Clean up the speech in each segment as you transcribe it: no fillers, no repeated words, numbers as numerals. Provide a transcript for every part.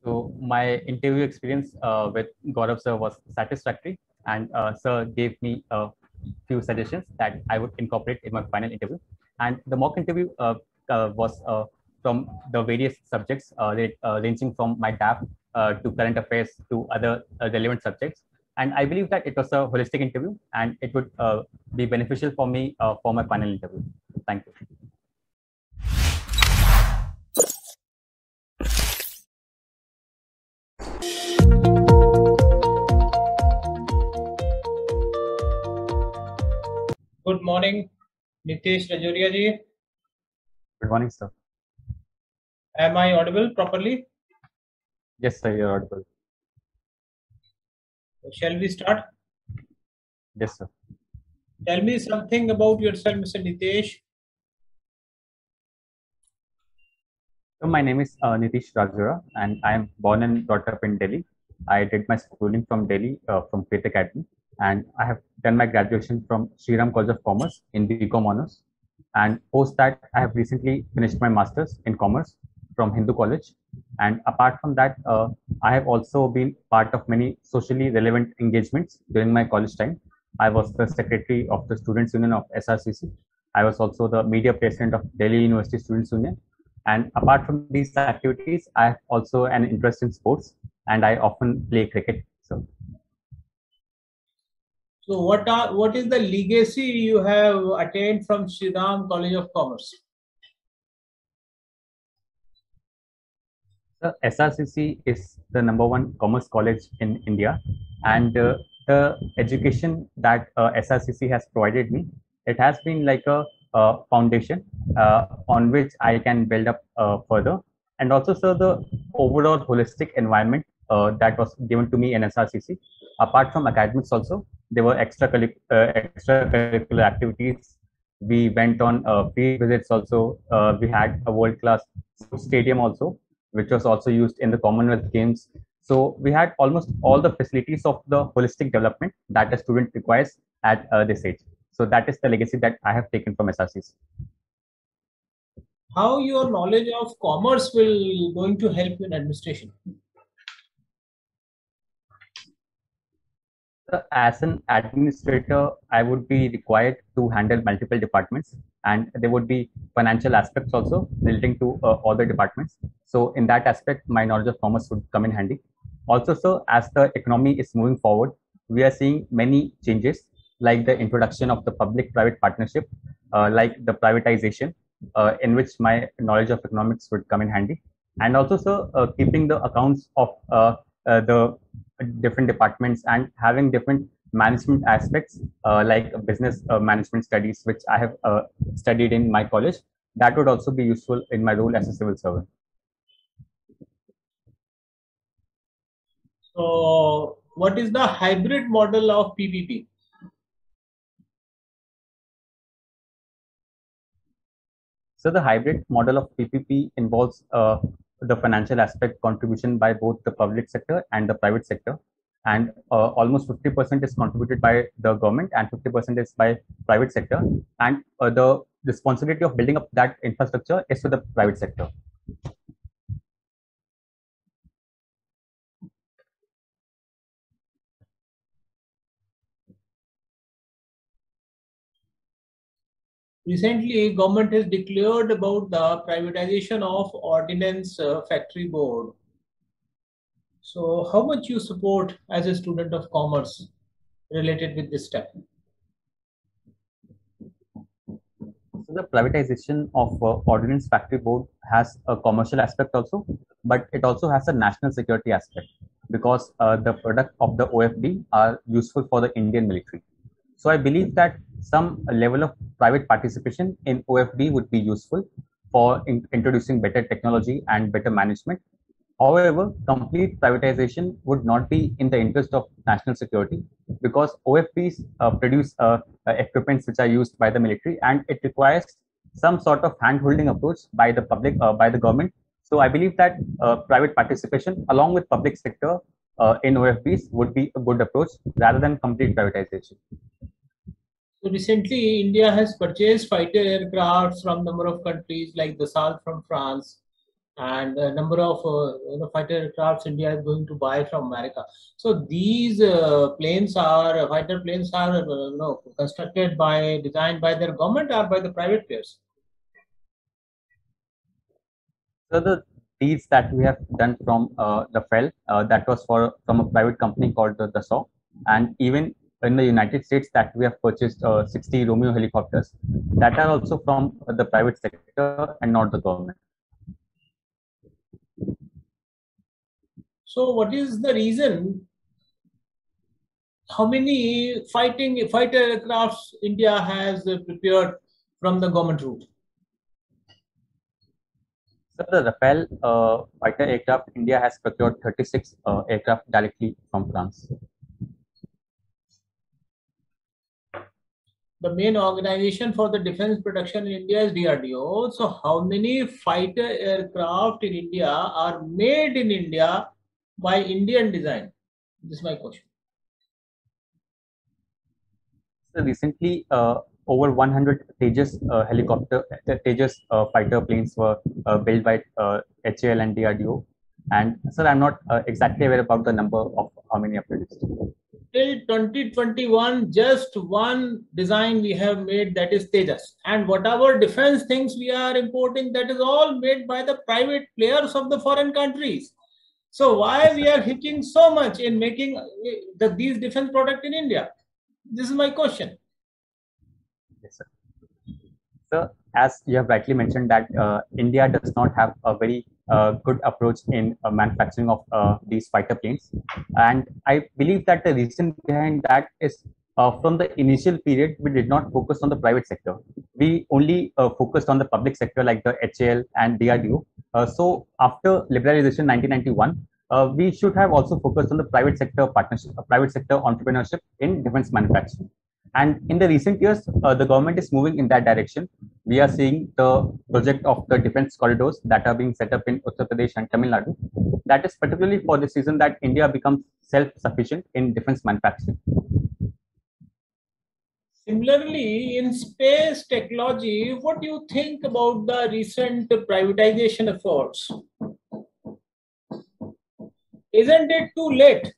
So my interview experience with Gaurav sir was satisfactory, and sir gave me a few suggestions that I would incorporate in my final interview. And the mock interview was from the various subjects, ranging from my DAP to current affairs to other relevant subjects. And I believe that it was a holistic interview, and it would be beneficial for me for my final interview. Thank you. Good morning, Nitesh Rajoria ji. Good morning, sir. Am I audible properly? Yes, sir, you're audible. Shall we start? Yes, sir. Tell me something about yourself, Mr. Nitesh. So my name is Nitish Rajura, and I am born and brought up in Delhi. I did my schooling from Delhi from Faith Academy, and I have done my graduation from Shriram College of Commerce in BCom Honors. And post that, I have recently finished my masters in commerce from Hindu College. And apart from that, I have also been part of many socially relevant engagements during my college time. I was the secretary of the Students Union of SRCC. I was also the media president of Delhi University Students Union, and apart from these activities, I have also an interest in sports, and I often play cricket. So, what is the legacy you have attained from Shriram College of Commerce? The SRCC is the number one commerce college in India, and the education that SRCC has provided me, it has been like a foundation on which I can build up further. And also, sir, the overall holistic environment that was given to me in SRCC, apart from academics, also there were extracurricular activities. We went on field visits. Also, we had a world-class stadium also, which was also used in the Commonwealth Games. So we had almost all the facilities of the holistic development that a student requires at this age. So that is the legacy that I have taken from SRCC. How your knowledge of commerce will going to help you in administration? As an administrator, I would be required to handle multiple departments, and there would be financial aspects also relating to all the departments. So, in that aspect, my knowledge of commerce would come in handy. Also, so as the economy is moving forward, we are seeing many changes, like the introduction of the public-private partnership, like the privatization, in which my knowledge of economics would come in handy, and also, so keeping the accounts of the different departments and having different management aspects like business management studies, which I have studied in my college. That would also be useful in my role as a civil servant. So, what is the hybrid model of PPP? So the hybrid model of PPP involves the financial aspect contribution by both the public sector and the private sector. And almost 50% is contributed by the government and 50% is by private sector. And the responsibility of building up that infrastructure is for the private sector. Recently, government has declared about the privatization of Ordnance Factory Board. So, how much you support as a student of commerce related with this step? So the privatization of Ordnance Factory Board has a commercial aspect also, but it also has a national security aspect because the product of the OFD are useful for the Indian military. So I believe that some level of private participation in OFD would be useful for introducing better technology and better management. However, complete privatization would not be in the interest of national security because OFPs produce equipments which are used by the military, and it requires some sort of hand-holding approach by the public, by the government. So I believe that private participation along with public sector in OFPs would be a good approach rather than complete privatization. So recently, India has purchased fighter aircrafts from number of countries like Dassault from France. and a number of fighter aircrafts India is going to buy from America. So these fighter planes are constructed designed by their government or by the private players. So the deals that we have done from the FEL, that was from a private company called the Dassault, and even in the United States that we have purchased 60 Romeo helicopters that are also from the private sector and not the government. So what is the reason? How many fighter aircrafts India has prepared from the government route? So the Rafale fighter aircraft, India has procured 36 aircraft directly from France. The main organization for the defense production in India is DRDO. So how many fighter aircraft in India are made in India by Indian design? This is my question. So recently, over 100 Tejas Tejas fighter planes were built by HAL and DRDO. And sir, I'm not exactly aware about the number of how many are produced. Till 2021, just one design we have made, that is Tejas. And whatever defense things we are importing, that is all made by the private players of the foreign countries. So why Yes, we are hitching so much in making these defense products in India? This is my question. yes, sir. So, as you have rightly mentioned that India does not have a very good approach in manufacturing of these fighter planes, and I believe that the reason behind that is from the initial period we did not focus on the private sector. We only focused on the public sector like the HAL and DRDO. So after liberalization 1991. We should have also focused on the private sector partnership, private sector entrepreneurship in defense manufacturing. And in the recent years, the government is moving in that direction. We are seeing the project of the defense corridors that are being set up in Uttar Pradesh and Tamil Nadu. That is particularly for this reason that India becomes self-sufficient in defense manufacturing. Similarly, in space technology, what do you think about the recent privatization efforts? Isn't it too late?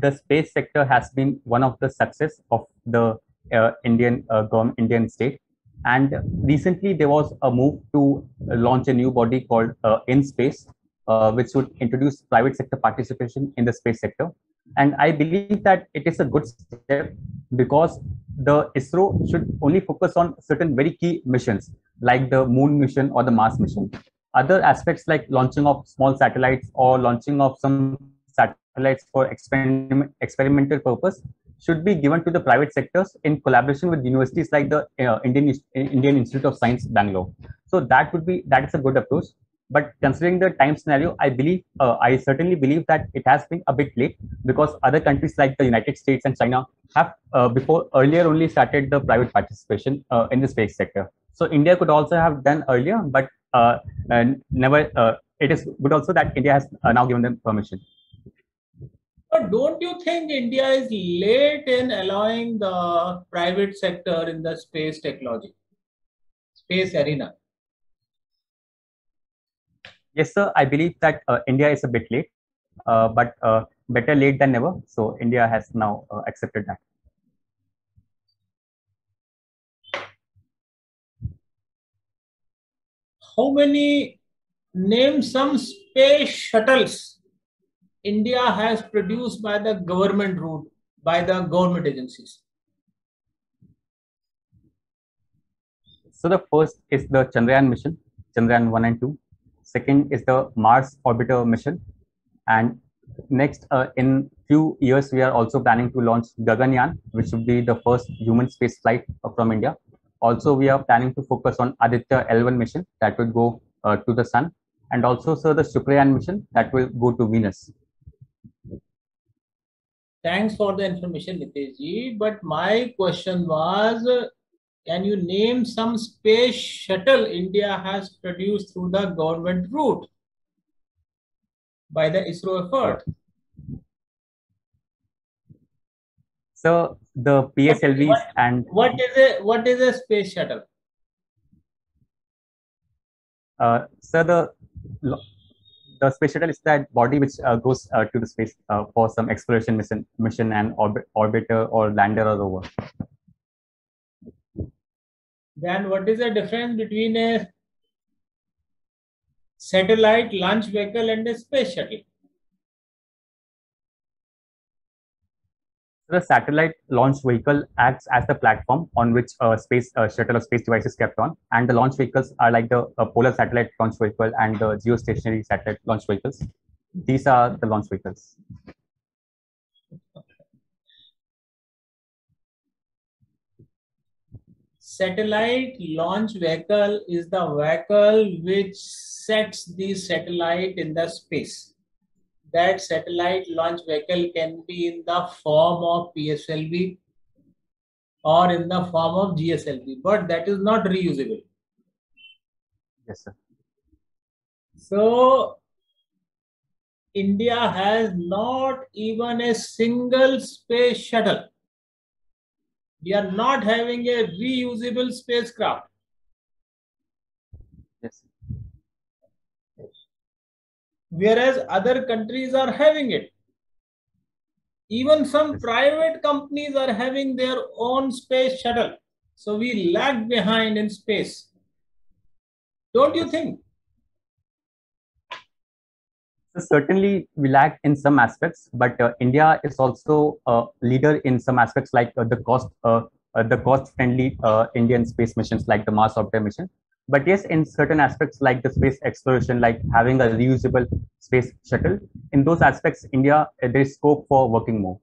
The space sector has been one of the success of the Indian state. And recently, there was a move to launch a new body called InSpace, which would introduce private sector participation in the space sector. And I believe that it is a good step because the ISRO should only focus on certain very key missions like the moon mission or the Mars mission. Other aspects like launching of small satellites or launching of some satellites for experimental purpose should be given to the private sectors in collaboration with universities like the Indian Institute of Science, Bangalore. So that is a good approach. But considering the time scenario, I certainly believe that it has been a bit late because other countries like the United States and China have before earlier only started the private participation in the space sector. So India could also have done earlier, but never. It is good also that India has now given them permission. But don't you think India is late in allowing the private sector in the space technology, space arena? Yes, sir. I believe that India is a bit late, but better late than never. So India has now accepted that. How many, name some space shuttles India has produced by the government route, by the government agencies? So the first is the Chandrayaan mission, Chandrayaan 1 and 2. Second is the Mars orbiter mission. And next, in few years, we are also planning to launch Gaganyaan, which would be the first human space flight from India. Also, we are planning to focus on Aditya L1 mission that would go to the sun. And also, sir, the Shukrayaan mission that will go to Venus. Thanks for the information, Nitesh ji. But my question was, can you name some space shuttle India has produced through the government route by the ISRO effort? So the PSLVs and what is a space shuttle? So the space shuttle is that body which goes to the space for some exploration mission and orbiter or lander or rover. Then what is the difference between a satellite launch vehicle and a space shuttle? The satellite launch vehicle acts as the platform on which space shuttle or space device is kept on, and the launch vehicles are like the polar satellite launch vehicle and the geostationary satellite launch vehicles. These are the launch vehicles. Satellite launch vehicle is the vehicle which sets the satellite in the space. That satellite launch vehicle can be in the form of PSLV or in the form of GSLV, but that is not reusable. Yes, sir. So India has not even a single space shuttle. We are not having a reusable spacecraft. Yes. Whereas other countries are having it. Even some private companies are having their own space shuttle. So we lag behind in space. Don't you think? So certainly we lag in some aspects, but India is also a leader in some aspects like the cost-friendly Indian space missions like the Mars Orbiter mission. But yes, in certain aspects like the space exploration, like having a reusable space shuttle, in those aspects, India, there is scope for working more.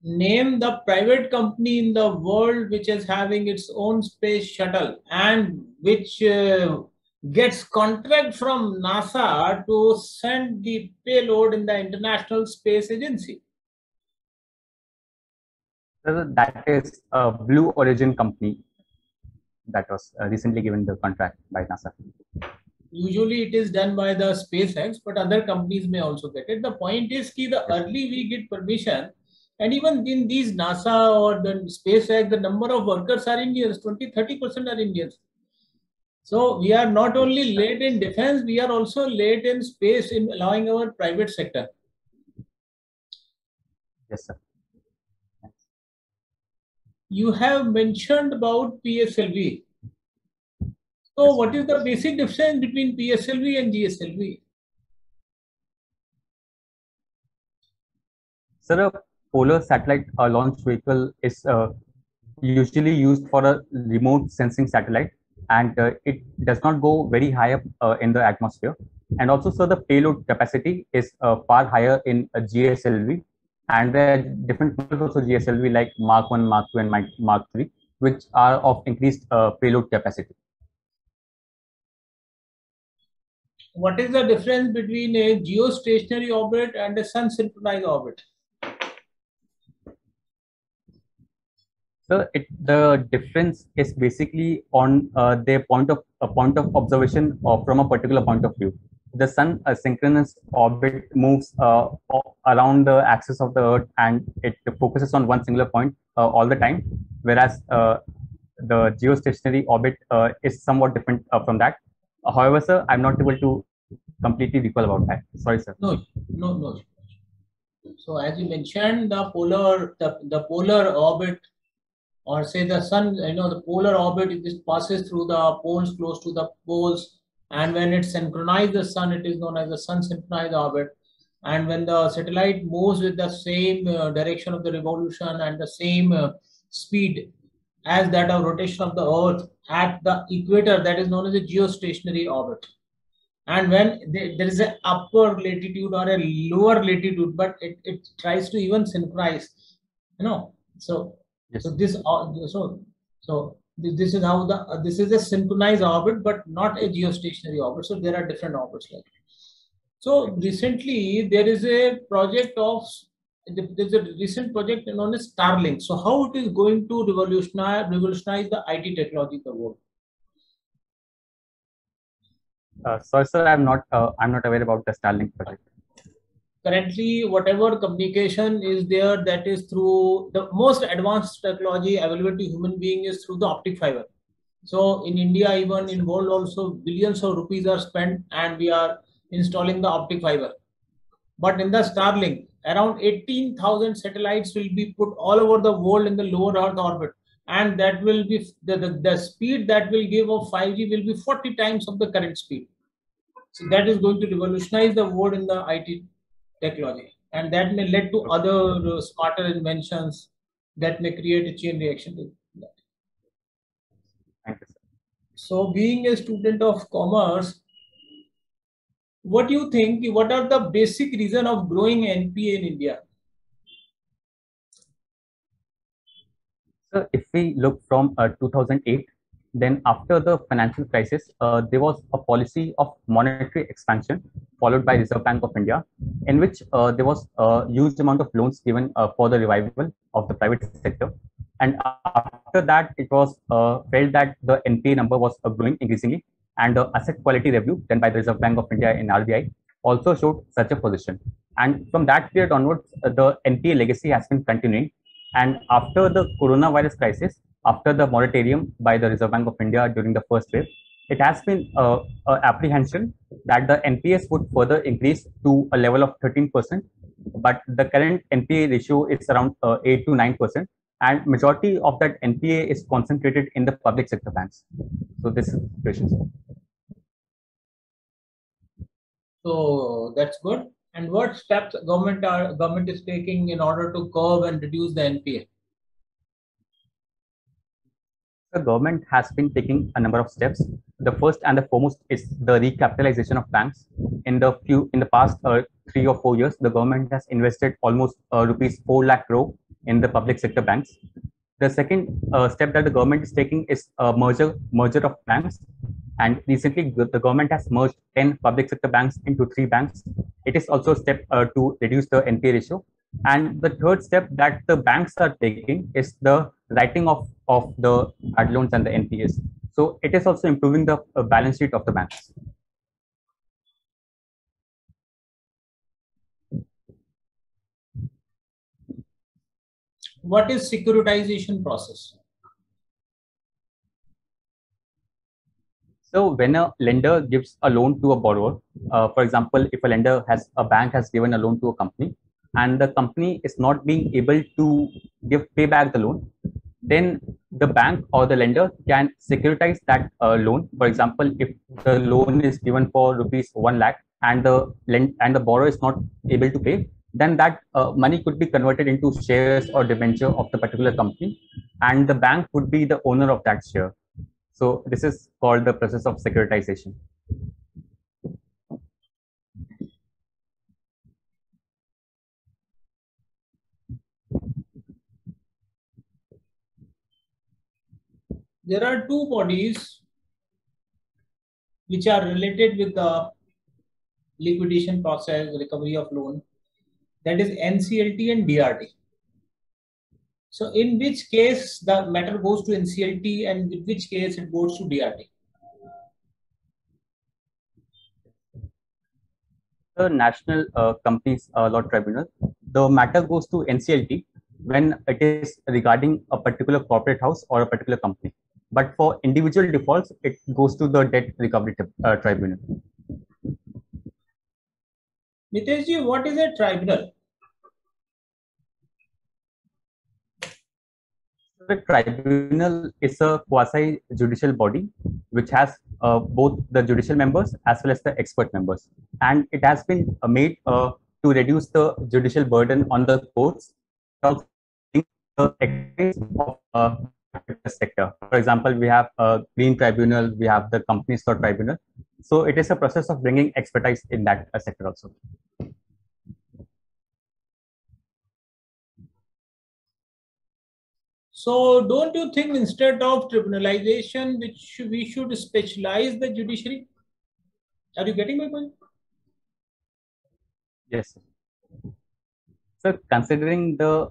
Name the private company in the world which is having its own space shuttle and which gets contract from NASA to send the payload in the International Space Agency. So that is a Blue Origin company that was recently given the contract by NASA. Usually it is done by the SpaceX, but other companies may also get it. The point is that the early we get permission, and even in these NASA or the SpaceX, the number of workers are Indians, 20-30% are Indians. So we are not only late in defense, we are also late in space in allowing our private sector. Yes, sir. You have mentioned about PSLV. So what is the basic difference between PSLV and GSLV? Sir, a polar satellite launch vehicle is usually used for a remote sensing satellite, and it does not go very high up in the atmosphere. And also, so the payload capacity is far higher in GSLV, and there are different models also GSLV like Mark 1, Mark 2, and Mark 3, which are of increased payload capacity. What is the difference between a geostationary orbit and a sun synchronized orbit? So the difference is basically on their point of observation from a particular point of view. The sun, a synchronous orbit, moves around the axis of the Earth, and it focuses on one singular point all the time, whereas the geostationary orbit is somewhat different from that. However, sir, I'm not able to completely recall about that. Sorry, sir. No. So as you mentioned, the polar orbit, or say the sun, the polar orbit, it passes through the poles close to the poles, and when it synchronizes the sun, it is known as the sun synchronized orbit. And when the satellite moves with the same direction of the revolution and the same speed as that of rotation of the Earth at the equator, that is known as a geostationary orbit. And when there is an upper latitude or a lower latitude, but it tries to even synchronize, so Yes. so this this is how this is a synchronized orbit, but not a geostationary orbit. So there are different orbits like it. So recently there is a project of there's a recent project known as Starlink. So how it is going to revolutionize the IT technology in the world? Sorry, sir, I'm not aware about the Starlink project. Currently, whatever communication is there, that is through the most advanced technology available to human being is through the optic fiber. So in India, even in world also, billions of rupees are spent and we are installing the optic fiber. But in the Starlink, around 18,000 satellites will be put all over the world in the lower Earth orbit. And that will be the speed that will give of 5G will be 40 times of the current speed. So that is going to revolutionize the world in the IT technology. And that may lead to other smarter inventions that may create a chain reaction to that. Thank you, sir. So being a student of commerce, what do you think? What are the basic reason of growing NPA in India? So if we look from 2008, then after the financial crisis, there was a policy of monetary expansion followed by Reserve Bank of India, in which there was a huge amount of loans given for the revival of the private sector. And after that, it was felt that the NPA number was growing increasingly, and the asset quality review done by the Reserve Bank of India in RBI also showed such a position. And from that period onwards, the NPA legacy has been continuing. And after the coronavirus crisis, after the moratorium by the Reserve Bank of India during the first wave, it has been apprehension that the NPS would further increase to a level of 13%, but the current NPA ratio is around 8 to 9%, and majority of that NPA is concentrated in the public sector banks. So this is the situation. So that's good. And what steps government is taking in order to curb and reduce the NPA? The government has been taking a number of steps. The first and the foremost is the recapitalization of banks. In the past 3 or 4 years, the government has invested almost rupees 4 lakh crore in the public sector banks. The second step that the government is taking is a merger of banks. And recently, the government has merged 10 public sector banks into 3 banks. It is also a step to reduce the NPA ratio. And the third step that the banks are taking is the writing of the bad loans and the NPAs. So it is also improving the balance sheet of the banks. What is securitization process? So when a lender gives a loan to a borrower, for example, if a bank has given a loan to a company, and the company is not being able to pay back the loan, then the bank or the lender can securitize that loan. For example, if the loan is given for rupees 1 lakh and the borrower is not able to pay, then that money could be converted into shares or debenture of the particular company, and the bank would be the owner of that share. So this is called the process of securitization. There are two bodies which are related with the liquidation process, recovery of loan, that is NCLT and DRT. So in which case the matter goes to NCLT and in which case it goes to DRT? The National Companies Law Tribunal, the matter goes to NCLT when it is regarding a particular corporate house or a particular company. But for individual defaults, it goes to the Debt Recovery Tribunal. Niteshji, what is a tribunal? The tribunal is a quasi-judicial body which has both the judicial members as well as the expert members, and it has been made to reduce the judicial burden on the courts, also the expense of the sector. For example, we have a Green Tribunal, we have the Companies Law Tribunal. So it is a process of bringing expertise in that sector also. So don't you think instead of tribunalization, we should specialize the judiciary? Are you getting my point? Yes. So considering the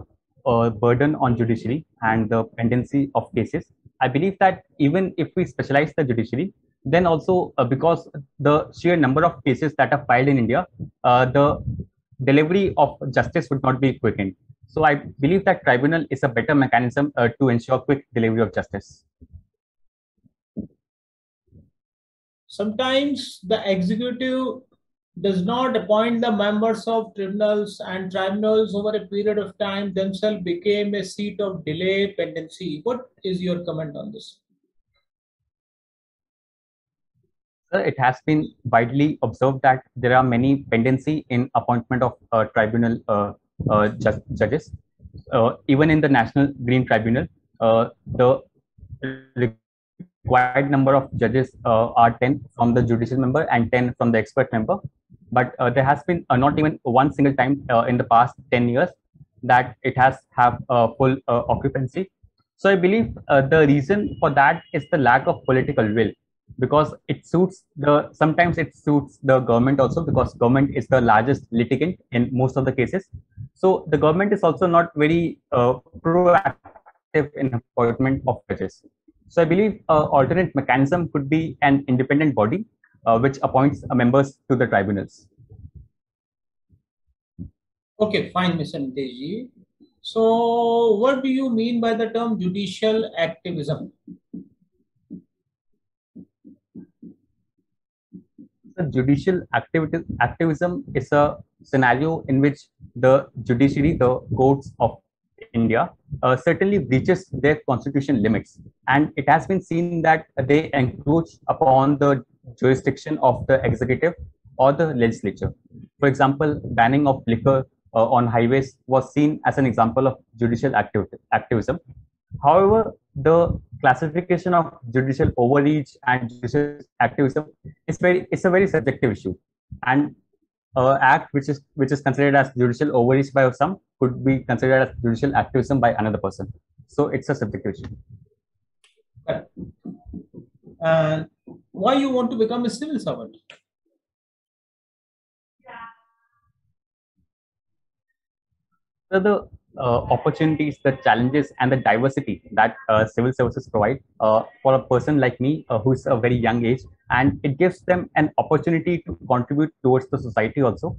burden on judiciary and the pendency of cases, I believe that even if we specialize the judiciary, then also because the sheer number of cases that are filed in India, the delivery of justice would not be quickened. So I believe that tribunal is a better mechanism to ensure quick delivery of justice. Sometimes the executive does not appoint the members of tribunals, and tribunals over a period of time themselves became a seat of delay pendency. What is your comment on this? It has been widely observed that there are many pendency in appointment of tribunal judges. Even in the National Green Tribunal, the required number of judges are 10 from the judicial member and 10 from the expert member. But there has been not even one single time in the past 10 years that it has have full occupancy. So I believe the reason for that is the lack of political will, because it suits the sometimes it suits the government also, because government is the largest litigant in most of the cases. So the government is also not very proactive in appointment of judges. So I believe alternate mechanism could be an independent body which appoints members to the tribunals. Okay, fine, Mr. Nitesh. So what do you mean by the term judicial activism? The judicial activism is a scenario in which the judiciary, the courts of India, certainly breaches their constitution limits, and it has been seen that they encroach upon the jurisdiction of the executive or the legislature. For example, banning of liquor on highways was seen as an example of judicial activism. However, the classification of judicial overreach and judicial activism is a very subjective issue, and act which is considered as judicial overreach by some could be considered as judicial activism by another person. So it's a subjective issue. And why you want to become a civil servant? So the opportunities, the challenges, and the diversity that civil services provide for a person like me who is a very young age, and it gives them an opportunity to contribute towards the society also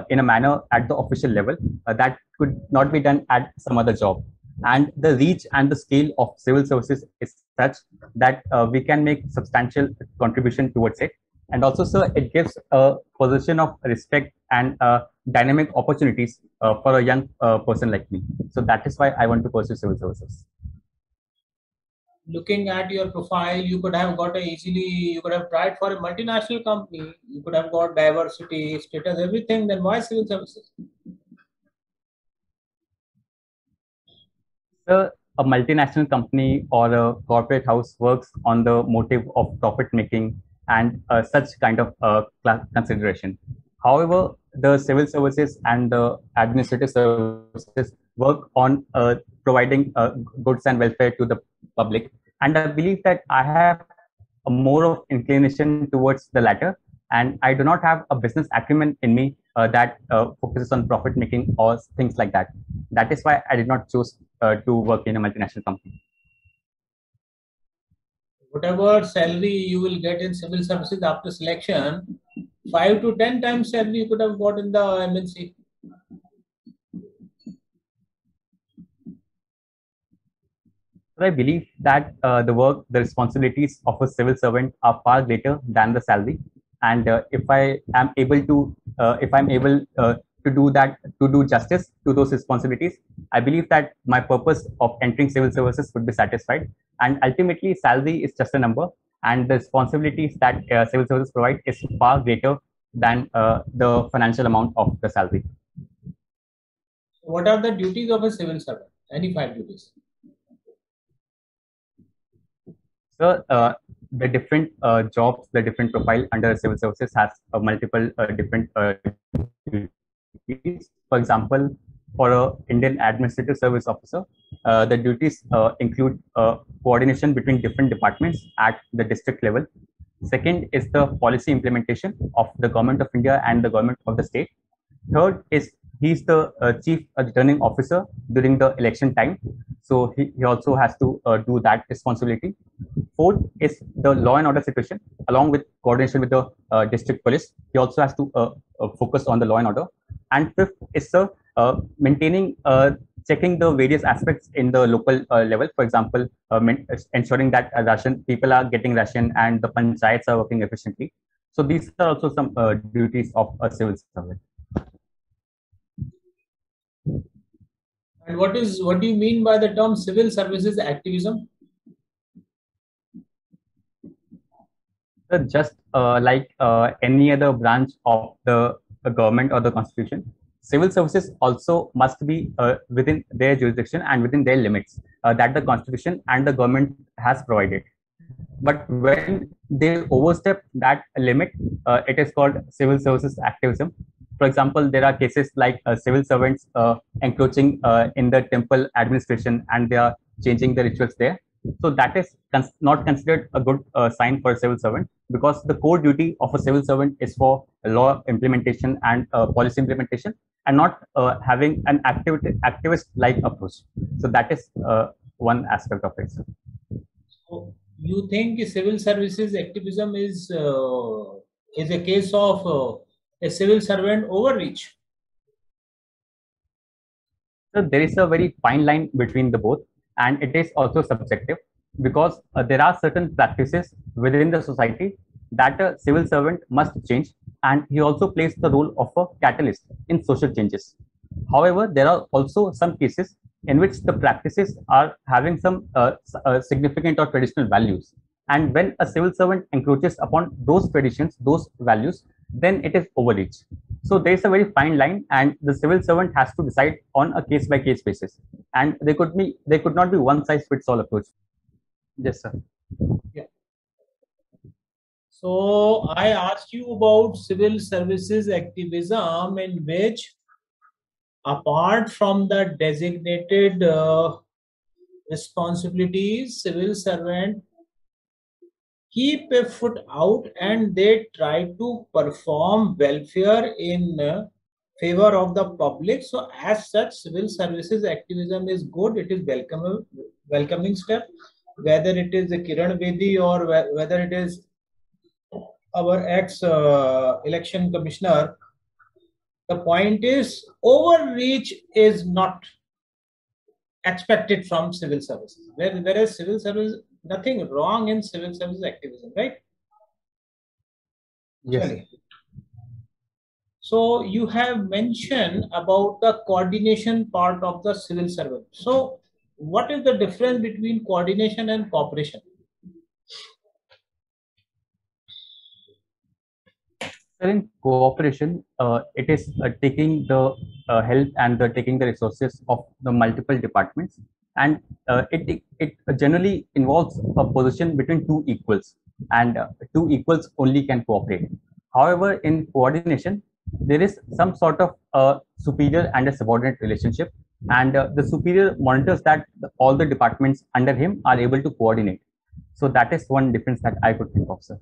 in a manner at the official level that could not be done at some other job. And the reach and the scale of civil services is such that we can make substantial contribution towards it. And also, sir, it gives a position of respect and dynamic opportunities for a young person like me. So that is why I want to pursue civil services. Looking at your profile, you could have got you could have tried for a multinational company, you could have got diversity, status, everything, then why civil services? So a multinational company or a corporate house works on the motive of profit making and such kind of consideration. However, the civil services and the administrative services work on providing goods and welfare to the public. And I believe that I have a more of inclination towards the latter. And I do not have a business acumen in me that focuses on profit making or things like that. That is why I did not choose to work in a multinational company. Whatever salary you will get in civil services after selection, 5 to 10 times salary you could have got in the MNC. I believe that the responsibilities of a civil servant are far greater than the salary. And if I'm able to do that, to do justice to those responsibilities, I believe that my purpose of entering civil services would be satisfied. And ultimately, salary is just a number, and the responsibilities that civil services provide is far greater than the financial amount of the salary. What are the duties of a civil servant? Any 5 duties? So the different jobs, the different profile under civil services has multiple different duties. For example, for an Indian Administrative Service Officer, the duties include coordination between different departments at the district level. Second is the policy implementation of the Government of India and the Government of the state. Third is he's the chief returning officer during the election time. So he also has to do that responsibility. Fourth is the law and order situation, along with coordination with the district police. He also has to focus on the law and order. And fifth is maintaining, checking the various aspects in the local level. For example, ensuring that ration people are getting ration and the panchayats are working efficiently. So these are also some duties of a civil servant. And what do you mean by the term civil services activism? Just like any other branch of the government or the constitution, civil services also must be within their jurisdiction and within their limits that the constitution and the government has provided. But when they overstep that limit, it is called civil services activism. For example, there are cases like civil servants encroaching in the temple administration and they are changing the rituals there. So that is not considered a good sign for a civil servant, because the core duty of a civil servant is for law implementation and policy implementation, and not having an activist-like approach. So that is one aspect of it. So you think civil services activism is a case of a civil servant overreach? So there is a very fine line between the both, and it is also subjective, because there are certain practices within the society that a civil servant must change, and he also plays the role of a catalyst in social changes. However, there are also some cases in which the practices are having some significant or traditional values, and when a civil servant encroaches upon those traditions, those values, then it is overreach. So there is a very fine line, and the civil servant has to decide on a case by case basis, and there could not be one size fits all approach. Yes, sir. Yeah. So I asked you about civil services activism, in which, apart from the designated responsibilities, civil servant keep a foot out and they try to perform welfare in favor of the public. So as such, civil services activism is good. It is welcoming step, whether it is Kiran Bedi or whether it is our ex election commissioner. The point is, overreach is not expected from civil services. Whereas civil service, nothing wrong in civil service activism, right? Yes. So you have mentioned about the coordination part of the civil servant. So what is the difference between coordination and cooperation? In cooperation, it is taking the help and taking the resources of the multiple departments, and it generally involves a position between two equals, and two equals only can cooperate. However, in coordination, there is some sort of a superior and a subordinate relationship, and the superior monitors that all the departments under him are able to coordinate. So that is one difference that I could think of, sir.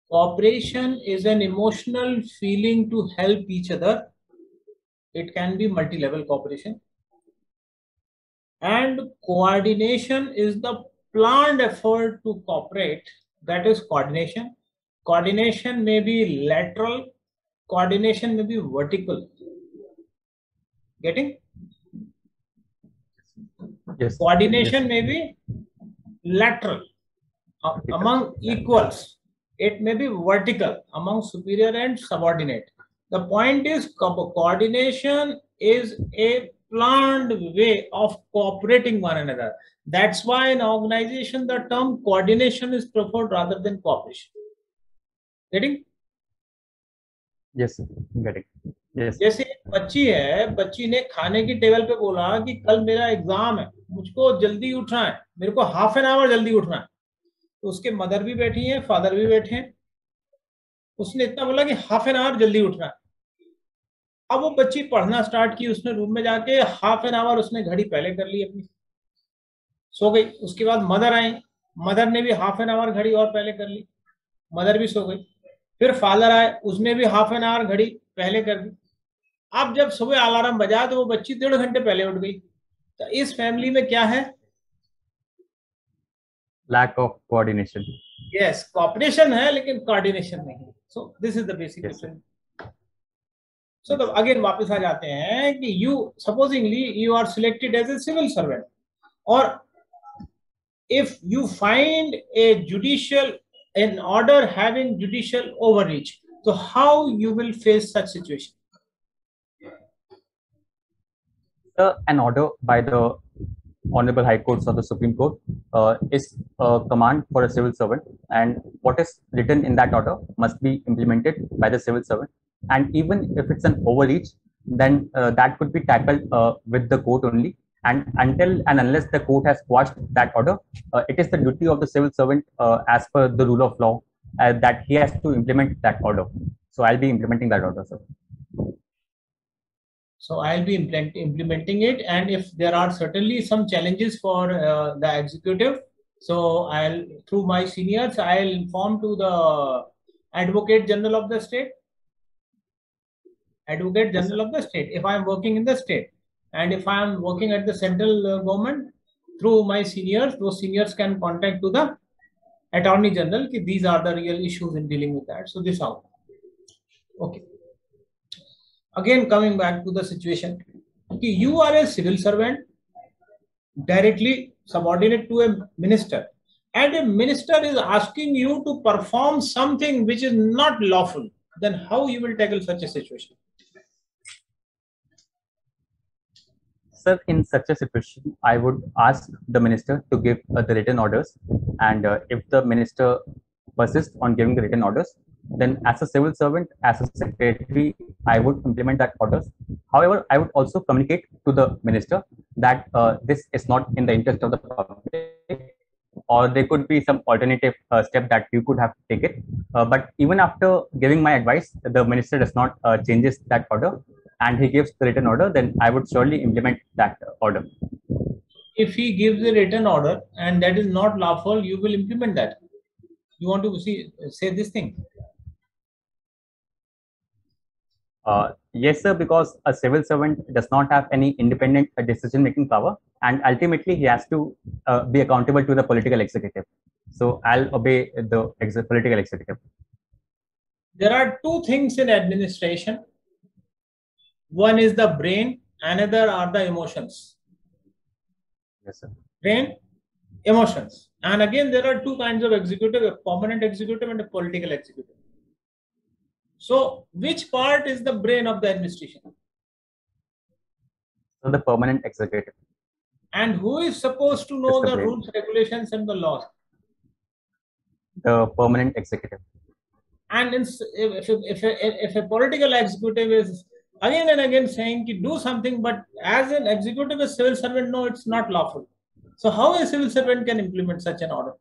Cooperation is an emotional feeling to help each other. It can be multi-level cooperation. And coordination is the planned effort to cooperate. That is coordination. Coordination may be lateral. Coordination may be vertical. Getting? Yes. Coordination Yes. may be lateral among equals. It may be vertical among superior and subordinate. The point is, coordination is a planned way of cooperating one another. That's why in organization the term coordination is preferred rather than cooperation. Getting? Yes, getting. Yes. जैसे एक बच्ची है, बच्ची ने खाने की table पे बोला कि कल मेरा एग्जाम है, मुझको जल्दी उठना है, मेरे को हाफ एन आवर जल्दी उठना है. तो उसके मदर भी बैठी हैं, फादर भी बैठे हैं. उसने इतना बोला कि हाफ एन आवर जल्दी उठना है. अब वो बच्ची पढ़ना स्टार्ट की, उसने रूम में जाके हाफ एन आवर उसने घड़ी पहले कर ली अपनी, सो गई. उसके बाद मदर आई, मदर ने भी हाफ एन आवर घड़ी और पहले कर ली, मदर भी सो गई. फिर फादर आए, उसने भी हाफ एन आवर घड़ी पहले कर दी. अब जब सुबह अलार्म बजा तो वो बच्ची 1.5 घंटे पहले उठ गई. तो इस फैमिली में क्या है? Lack of coordination. Yes, cooperation है लेकिन कोऑर्डिनेशन नहीं। So this is the basic Yes, sir. Difference. So तो अगेन वापस आ जाते हैं कि you supposingly you are selected as a civil servant, और if you find a judicial an order having judicial overreach, so how you will face such situation? An order by the Honorable High Courts or the Supreme Court is a command for a civil servant, and what is written in that order must be implemented by the civil servant. And even if it's an overreach, then that could be tackled with the court only. And until and unless the court has quashed that order, it is the duty of the civil servant, as per the rule of law, that he has to implement that order. So I'll be implementing that order, sir. So I'll be implementing it, and if there are certainly some challenges for the executive, so I'll, through my seniors, I'll inform to the Advocate General of the state, Advocate General of the state, if I'm working in the state, and if I'm working at the central government, through my seniors, those seniors can contact to the Attorney General कि these are the real issues in dealing with that. So this out. Okay. Again, coming back to the situation, you are a civil servant directly subordinate to a minister, and a minister is asking you to perform something which is not lawful, then how you will tackle such a situation? Sir, in such a situation, I would ask the minister to give the written orders, and if the minister persists on giving the written orders, then as a civil servant, as a secretary, I would implement that orders. However, I would also communicate to the minister that this is not in the interest of the public, or there could be some alternative step that you could have taken. But even after giving my advice, the minister does not changes that order, and he gives the written order, then I would surely implement that order. If he gives a written order and that is not lawful, you will implement that. You want to say this thing? Yes, sir, because a civil servant does not have any independent decision-making power, and ultimately he has to be accountable to the political executive. So I'll obey the political executive. There are two things in administration. One is the brain, another are the emotions. Yes, sir. Brain, emotions. And again, there are two kinds of executive, a permanent executive and a political executive. So, which part is the brain of the administration? So the permanent executive. And who is supposed to know the rules, regulations, and the laws? The permanent executive. And if a political executive is again and again saying to do something, but as an executive, a civil servant, no, it's not lawful. So how a civil servant can implement such an order?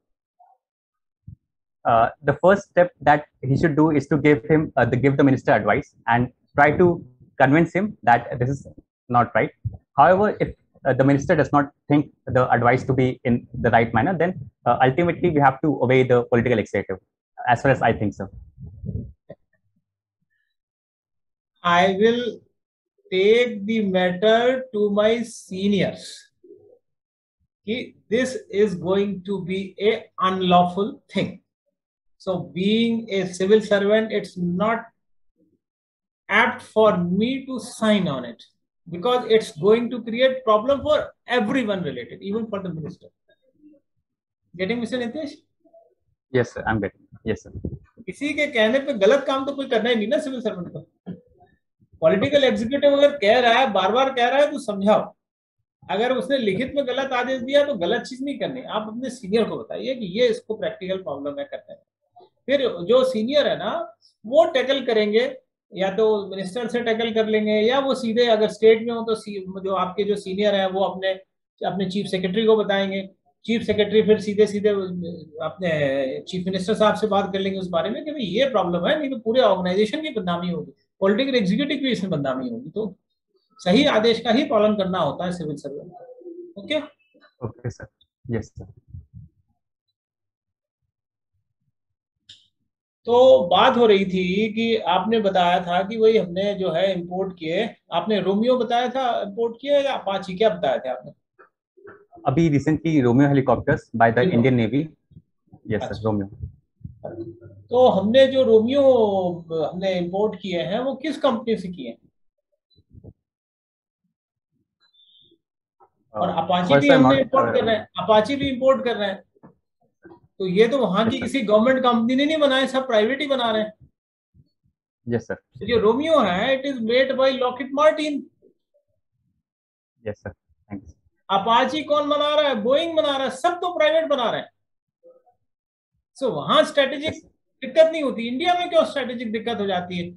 The first step that he should do is to give the minister advice and try to convince him that this is not right. However, if the minister does not think the advice to be in the right manner, then ultimately we have to obey the political executive, as far as I think so. I will take the matter to my seniors. This is going to be an unlawful thing. So being a civil servant, it's not apt for me to sign on it, because it's going to create problem for everyone related, even for the minister. Getting Mr. Nitish? Yes, sir, I'm getting. Yes, sir. किसी के कहने पे गलत काम तो कोई करना ही नहीं ना सिविल सर्वेंट को। पॉलिटिकल एग्जीक्यूटिव अगर कह रहा है, बार बार कह रहा है, तो समझाओ। अगर उसने लिखित में गलत आदेश दिया तो गलत चीज नहीं करनी, आप अपने सीनियर को बताइए कि ये इसको प्रैक्टिकल प्रॉब्लम है करने में। फिर जो सीनियर है ना, वो टैकल करेंगे, या तो मिनिस्टर से टैकल कर लेंगे, या वो सीधे अगर स्टेट में हो तो जो आपके जो सीनियर है वो अपने चीफ सेक्रेटरी को बताएंगे। चीफ सेक्रेटरी फिर सीधे सीधे अपने चीफ मिनिस्टर साहब से बात कर लेंगे उस बारे में कि भाई ये प्रॉब्लम है, नहीं तो पूरे ऑर्गेनाइजेशन की बदनामी होगी, पॉलिटिकल एग्जीक्यूटिव की इसमें बदनामी होगी। तो सही आदेश का ही पालन करना होता है civil servant. Okay okay sir, yes sir. तो बात हो रही थी कि आपने बताया था कि वही हमने जो है इंपोर्ट किए, आपने रोमियो बताया था इंपोर्ट किए या अपाची, क्या बताया था आपने? अभी recently Romeo helicopters by the Indian navy Yes, sir. Romeo. तो हमने जो रोमियो हमने इंपोर्ट किए हैं वो किस कंपनी से किए हैं? और अपाची First, भी I'm हमने not. इंपोर्ट कर रहे हैं, अपाची भी इंपोर्ट कर रहे हैं। तो ये तो वहां की Yes, sir. किसी गवर्नमेंट कंपनी ने नहीं बनाए, सब प्राइवेट ही बना रहे हैं। Yes, sir. तो जो रोमियो है it is made by Lockheed Martin. Yes, sir. Thanks. Apache कौन बना रहा है? बोइंग बना रहा है, सब तो प्राइवेट बना रहे हैं। सो वहां स्ट्रेटेजिक दिक्कत नहीं होती, इंडिया में क्यों स्ट्रेटेजिक दिक्कत हो जाती है?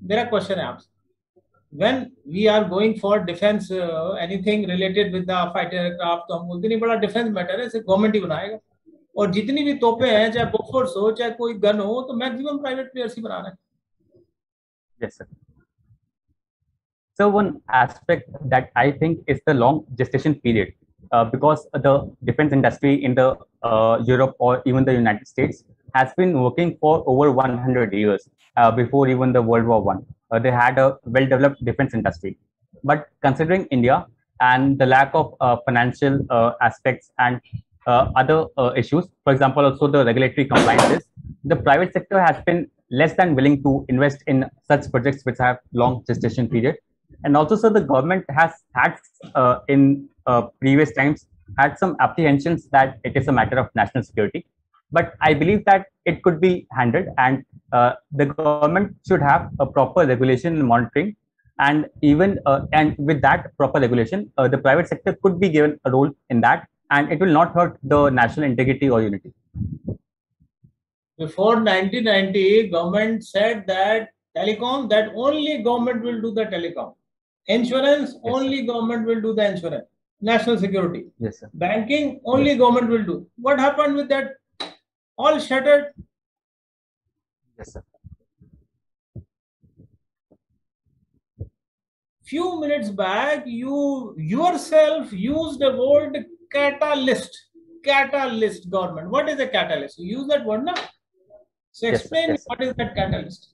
मेरा क्वेश्चन है आपसे। when we are going for defense anything related with the fighter aircraft, तो हम बोलते नहीं बड़ा डिफेंस मैटर है, इसे गवर्नमेंट ही बनाएगा। और जितनी भी तोपें हैं, चाहे बोफोर्स हो चाहे कोई गन हो, तो मैक्सिमम प्राइवेट प्लेयर्स ही बना रहे हैं। Yes, sir. So one aspect that I think is the long gestation period, because the defense industry in the Europe or even the United States has been working for over 100 years before even the World War One. They had a well-developed defense industry, but considering India and the lack of financial aspects and other issues, for example, also the regulatory compliances, the private sector has been less than willing to invest in such projects which have long gestation period. And also, so the government has had in previous times had some apprehensions that it is a matter of national security. But I believe that it could be handled, and the government should have a proper regulation and monitoring. And even and with that proper regulation, the private sector could be given a role in that, and it will not hurt the national integrity or unity. Before 1990, government said that telecom, that only government will do the telecom. Insurance, Yes, only government will do the insurance. National security. Yes, sir. Banking, only government will do. What happened with that? All shuttered. Yes, sir. Few minutes back, you yourself used the word catalyst. Catalyst, government. What is a catalyst? You use that word now. So explain Yes, what is that catalyst?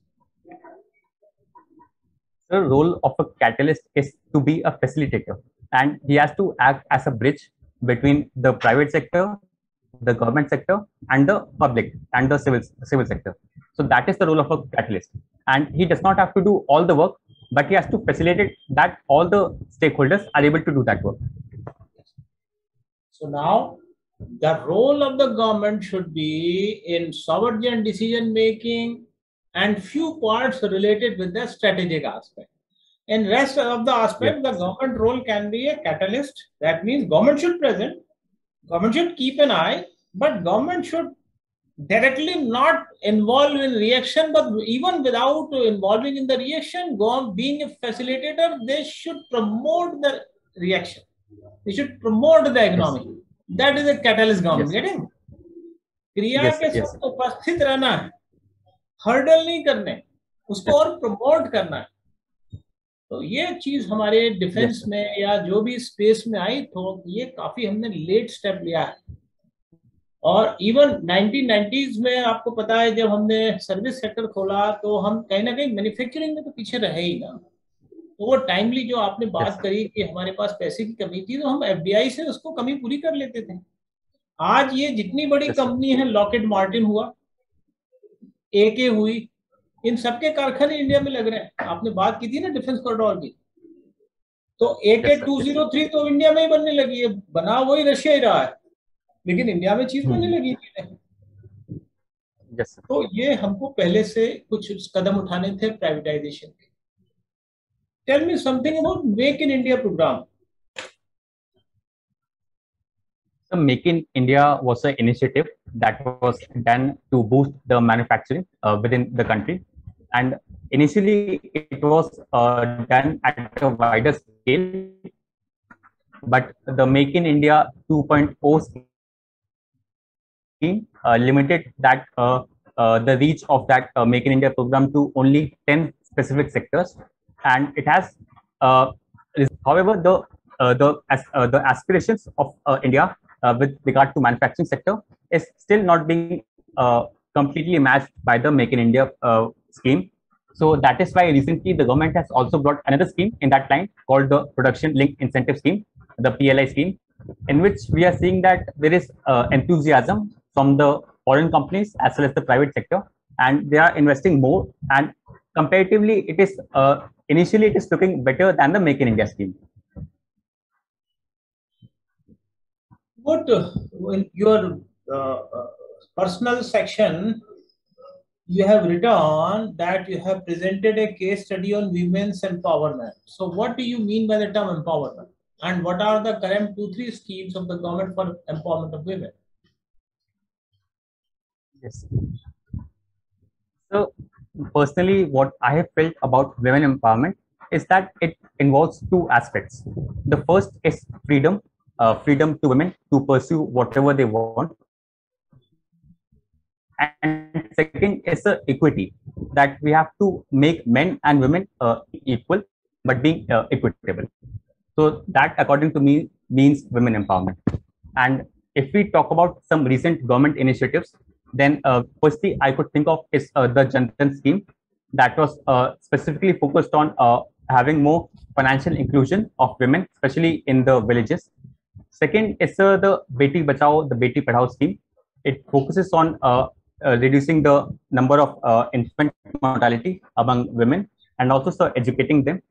The role of a catalyst is to be a facilitator, and he has to act as a bridge between the private sector, the government sector, and the public and the civil sector. So that is the role of a catalyst, and he does not have to do all the work, but he has to facilitate that all the stakeholders are able to do that work. So now the role of the government should be in sovereign decision making and few parts related with the strategic aspect. In rest of the aspect, the government role can be a catalyst. That means government should present, government should keep an eye, but government should directly not involve in reaction, but even without involving in the reaction, being a facilitator, they should promote the reaction. They should promote the economy. That is a catalyst government. Getting? क्रिया के साथ उपस्थित रहना है, hurdle नहीं करने, उसको और प्रमोट करना है। तो ये चीज हमारे डिफेंस में या जो भी स्पेस में आई, तो ये काफी हमने लेट स्टेप लिया है। और इवन 1990s में आपको पता है, जब हमने सर्विस सेक्टर खोला तो हम कहीं ना कहीं मैन्युफैक्चरिंग में तो पीछे रहे ही ना। तो वो टाइमली जो आपने बात करी कि हमारे पास पैसे की कमी थी, तो हम एफडीआई से उसको कमी पूरी कर लेते थे। आज ये जितनी बड़ी कंपनी है, लॉकहीड मार्टिन हुआ, एके हुई, इन सबके कारखाने इंडिया में लग रहे हैं। आपने बात की थी ना डिफेंस कॉरिडोर की, तो एके 203 तो इंडिया में ही बनने लगी है। बना वही रशिया ही रहा है, लेकिन इंडिया में चीज बनने लगी है। तो ये हमको पहले से कुछ कदम उठाने थे प्राइवेटाइजेशन के। Tell me something about make in India programme. The Make in India was an initiative that was done to boost the manufacturing within the country, and initially it was done at a wider scale, but the Make in India 2.0 scheme limited that the reach of that Make in India program to only 10 specific sectors, and it has however the aspirations of India with regard to manufacturing sector is still not being completely matched by the Make in India scheme. So that is why recently the government has also brought another scheme in that line called the Production Linked Incentive Scheme, the PLI scheme, in which we are seeing that there is enthusiasm from the foreign companies as well as the private sector, and they are investing more. And comparatively, it is initially it is looking better than the Make in India scheme. What in your personal section, you have written that you have presented a case study on women's empowerment. So, what do you mean by the term empowerment? And what are the current 2-3 schemes of the government for empowerment of women? Yes. So, personally, what I have felt about women empowerment is that it involves two aspects. The first is freedom, freedom to women to pursue whatever they want. And second is the equity, that we have to make men and women equal, but being equitable. So that, according to me, means women empowerment. And if we talk about some recent government initiatives, then firstly I could think of is the Jan Dhan scheme that was specifically focused on having more financial inclusion of women, especially in the villages. Second is the Beti Bachao, the Beti Padhao scheme. It focuses on reducing the number of infant mortality among women and also educating them.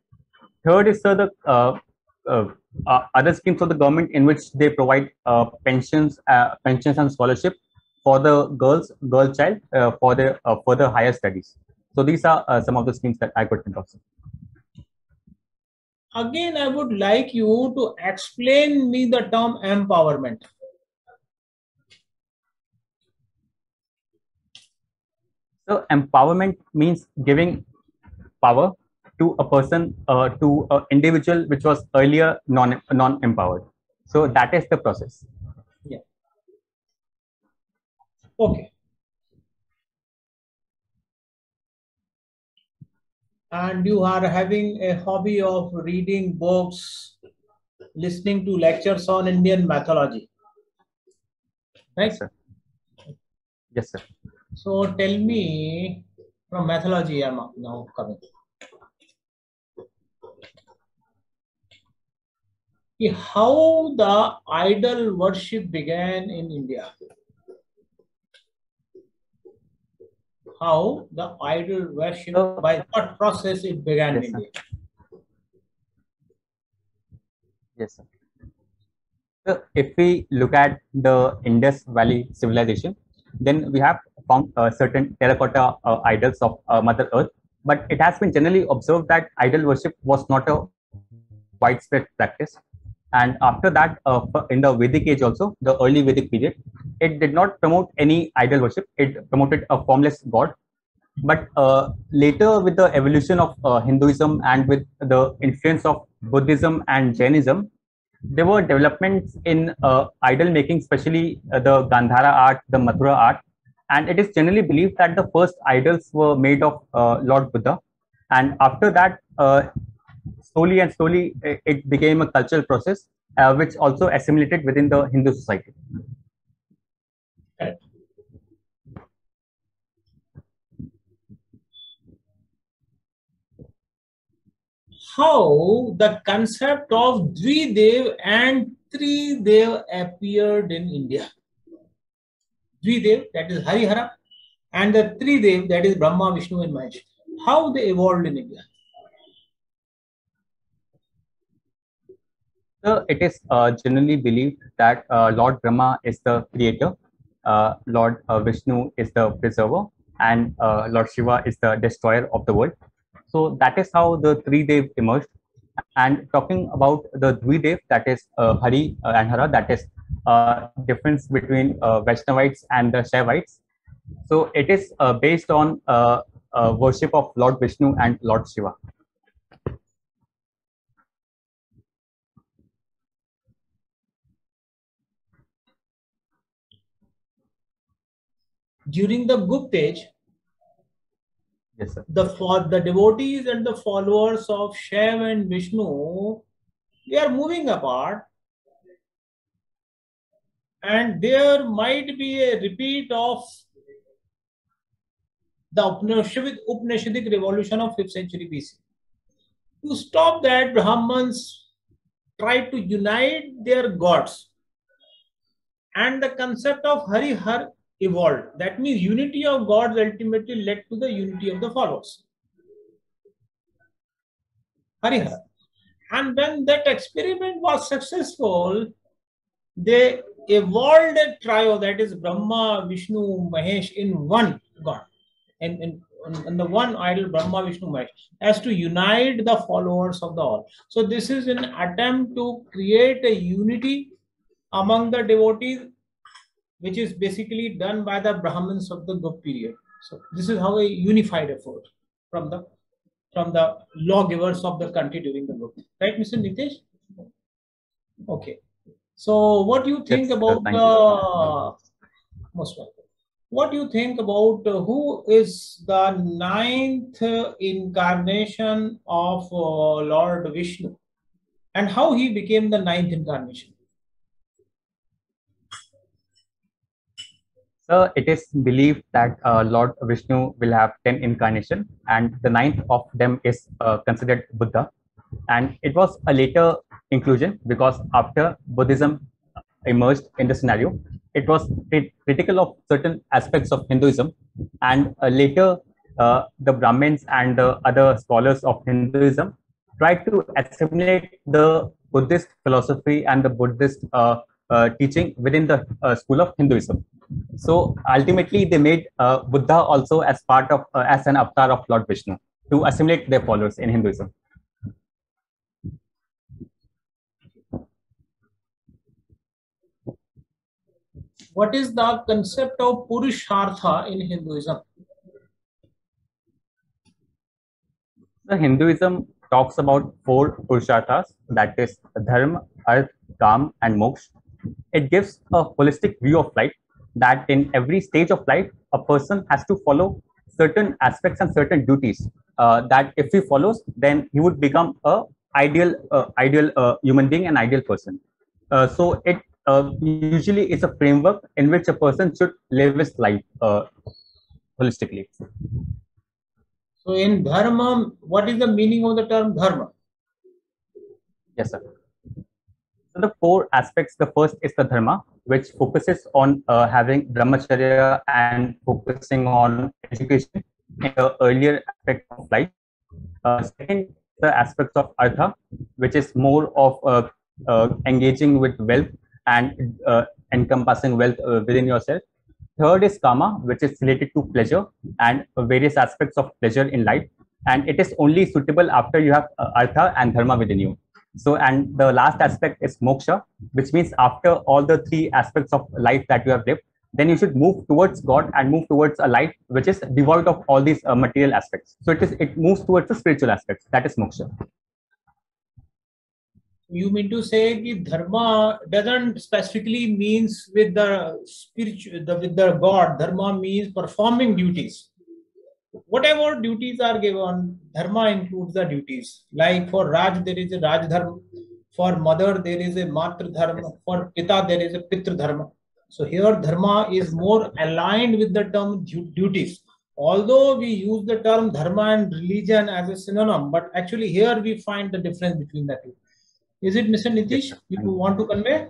Third is the other schemes of the government in which they provide pensions and scholarship for the girl child for their further higher studies. So these are some of the schemes that I could think of. Again, I would like you to explain me the term empowerment. So empowerment means giving power to a person, to an individual which was earlier non-empowered. So that is the process. Yeah. Okay. And you are having a hobby of reading books, listening to lectures on Indian mythology, right? Yes, sir. Yes, sir. So tell me, from mythology I'm now coming. How the idol worship began in India? How the idol worship, by what process it began in India? Yes, sir. So if we look at the Indus Valley civilization, then we have found certain terracotta idols of Mother Earth, but it has been generally observed that idol worship was not a widespread practice. And after that, in the Vedic age also, the early Vedic period, it did not promote any idol worship. It promoted a formless god. But later, with the evolution of Hinduism and with the influence of Buddhism and Jainism, there were developments in idol making, especially the Gandhara art, the Mathura art. And it is generally believed that the first idols were made of Lord Buddha. And after that, slowly and slowly, it became a cultural process, which also assimilated within the Hindu society. How the concept of Dvidev and Tridev appeared in India. Dvidev, that is Harihara, and the Tridev, that is Brahma, Vishnu, and Mahesh. How they evolved in India? So it is generally believed that Lord Brahma is the creator, Lord Vishnu is the preserver, and Lord Shiva is the destroyer of the world. So that is how the Tridev emerged. And talking about the Dvidev, that is Hari and Hara, that is difference between Vaishnavites and the Shaivites. So it is based on worship of Lord Vishnu and Lord Shiva. During the Gupta age, yes, sir, the devotees and the followers of Shiva and Vishnu, they are moving apart, and there might be a repeat of the Upanishadic revolution of 5th century BC. To stop that, Brahmins tried to unite their gods, and the concept of Harihar evolved. That means unity of gods ultimately led to the unity of the followers. Harihara. And when that experiment was successful, they evolved a trio, that is Brahma, Vishnu, Mahesh, in one god, and the one idol Brahma, Vishnu, Mahesh, as to unite the followers of the all. So this is an attempt to create a unity among the devotees, which is basically done by the Brahmins of the Gupta period. So this is how a unified effort from the lawgivers of the country during the Gupta. Right, Mr. Nitesh? Okay. So what do you think Yes, about thank you. most welcome. What do you think about who is the ninth incarnation of Lord Vishnu, and how he became the ninth incarnation? So it is believed that Lord Vishnu will have 10 incarnations, and the ninth of them is considered Buddha. And it was a later inclusion because after Buddhism emerged in the scenario, it was critical of certain aspects of Hinduism, and later the Brahmins and the other scholars of Hinduism tried to assimilate the Buddhist philosophy and the Buddhist teaching within the school of Hinduism. So ultimately, they made Buddha also as part of as an avatar of Lord Vishnu to assimilate their followers in Hinduism. What is the concept of Purushartha in Hinduism? The Hinduism talks about four Purusharthas, that is Dharma, Arth, Kam, and Moksha. It gives a holistic view of life that in every stage of life, a person has to follow certain aspects and certain duties. That if he follows, then he would become a ideal human being, an ideal person. So it usually is a framework in which a person should live his life holistically. So in Dharma, what is the meaning of the term Dharma? Yes, sir. So the four aspects, the first is the Dharma, which focuses on having brahmacharya and focusing on education in the earlier aspect of life. Second, the aspects of Artha, which is more of engaging with wealth and encompassing wealth within yourself. Third is Kama, which is related to pleasure and various aspects of pleasure in life. And it is only suitable after you have Artha and Dharma within you. So, and the last aspect is Moksha, which means after all the three aspects of life that you have lived, then you should move towards God and move towards a life which is devoid of all these material aspects. So it moves towards the spiritual aspects. That is Moksha. You mean to say that Dharma doesn't specifically means with the spiritual, with the God. Dharma means performing duties. Whatever duties are given, Dharma includes the duties. Like for Raj, there is a Raj Dharma. For mother, there is a Matra Dharma. For Pita, there is a Pitra Dharma. So here, Dharma is more aligned with the term duties. Although we use the term Dharma and religion as a synonym, but actually here we find the difference between the two. Is it, Mr. Nitish, you want to convey?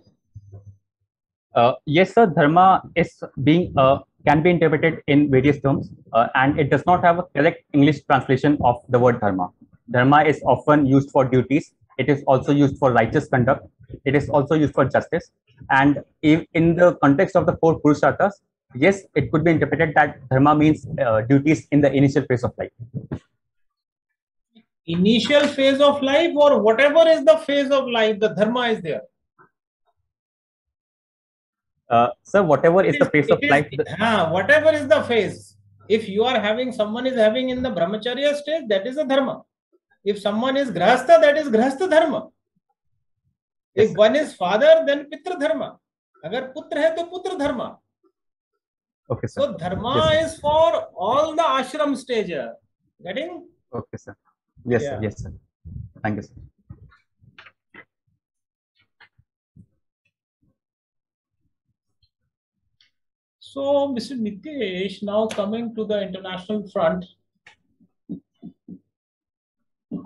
Yes, sir. Dharma is being can be interpreted in various terms, and it does not have a correct English translation of the word dharma. Dharma is often used for duties. It is also used for righteous conduct. It is also used for justice. And if in the context of the four Purusharthas, yes, it could be interpreted that dharma means duties in the initial phase of life. Initial phase of life, or whatever is the phase of life, the dharma is there. Sir, whatever is the phase of life. Whatever is the phase. If you are having, someone is having in the brahmacharya stage, that is a dharma. If someone is grahastha, that is grahastha dharma. If yes, one is father, then pitra dharma. Agar putra hai, to putra dharma. Okay, sir. So dharma yes, is for all the ashram stage. Getting? Okay, sir. Yes, sir. Yes, sir. Thank you, sir. So, Mr. Nitesh, now coming to the international front,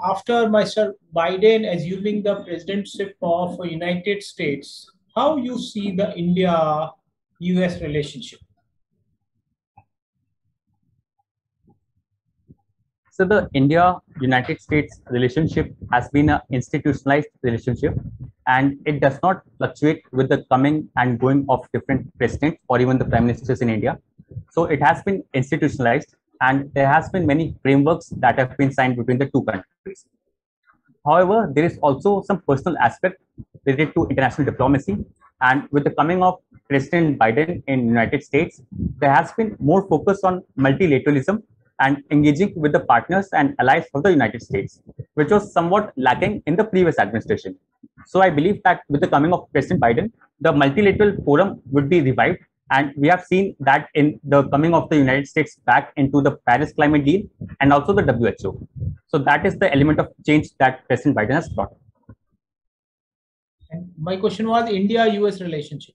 after Mr. Biden assuming the presidency of the United States, how you see the India-US relationship? So the India-United States relationship has been an institutionalized relationship, and it does not fluctuate with the coming and going of different presidents or even the prime ministers in India. So it has been institutionalized, and there has been many frameworks that have been signed between the two countries. However, there is also some personal aspect related to international diplomacy. And with the coming of President Biden in United States, there has been more focus on multilateralism and engaging with the partners and allies of the United States, which was somewhat lacking in the previous administration. So I believe that with the coming of President Biden, the multilateral forum would be revived. And we have seen that in the coming of the United States back into the Paris Climate Deal and also the WHO. So that is the element of change that President Biden has brought. And my question was India-US relationship.